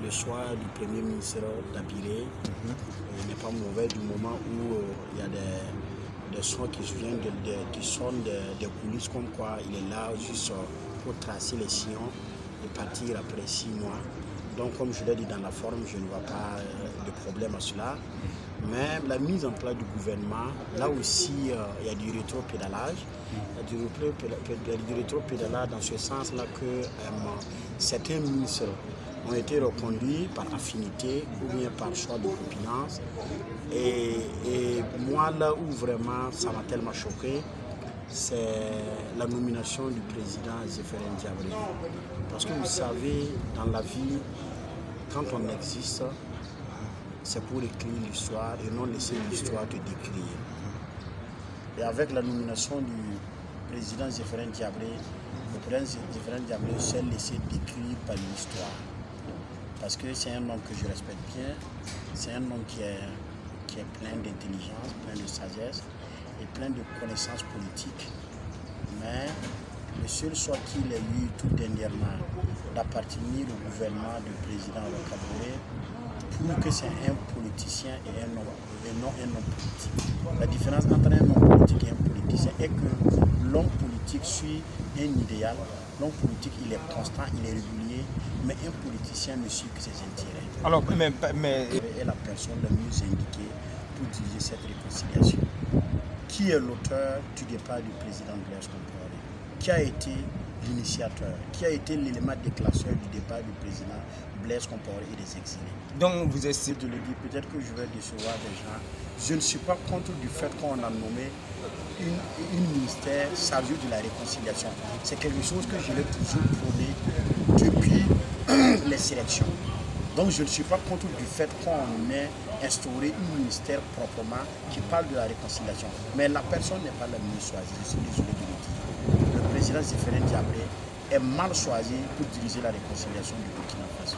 le choix du Premier ministre d'Abiré n'est pas mauvais du moment où il y a des sons qui viennent des coulisses comme quoi il est là juste pour tracer les sillons et partir après 6 mois. Donc comme je l'ai dit dans la forme, je ne vois pas de problème à cela. Mais la mise en place du gouvernement, là aussi il y a du rétro-pédalage. Il y a du rétro-pédalage dans ce sens-là que certains ministres ont été reconduits par affinité ou bien par choix de copinance. Et moi, là où vraiment ça m'a tellement choqué, c'est la nomination du président Zéphérine Diabré. Parce que vous savez, dans la vie, quand on existe, c'est pour écrire l'histoire et non laisser l'histoire te décrire. Et avec la nomination du président Zéphérine Diabré, le président Zéphérine Diabré s'est laissé décrire par l'histoire. Parce que c'est un homme que je respecte bien, c'est un homme qui est plein d'intelligence, plein de sagesse et plein de connaissances politiques. Mais le seul choix qu'il a eu tout dernièrement d'appartenir au gouvernement du président Kaboré prouve que c'est un politicien et non un homme politique. La différence entre un homme politique et un politicien est que l'homme politique suit un idéal, l'homme politique il est constant, il est régulier, mais un politicien ne suit que ses intérêts. Alors, mais... est la personne la mieux indiquée pour diriger cette réconciliation. Qui est l'auteur du départ du président Blaise Compaoré? Qui a été l'initiateur? Qui a été l'élément déclencheur du départ du président Blaise Compaoré et des exilés? Donc vous essayez de le dire, peut-être que je vais décevoir des gens. Je ne suis pas contre du fait qu'on a nommé une ministère chargée de la réconciliation. C'est quelque chose que je l'ai toujours prôné depuis les sélections. Donc je ne suis pas contre du fait qu'on ait instauré un ministère proprement qui parle de la réconciliation. Mais la personne n'est pas la mieux choisie, je suis désolé de le dire. Le président Zéphérine Diabré est mal choisi pour diriger la réconciliation du Burkina Faso.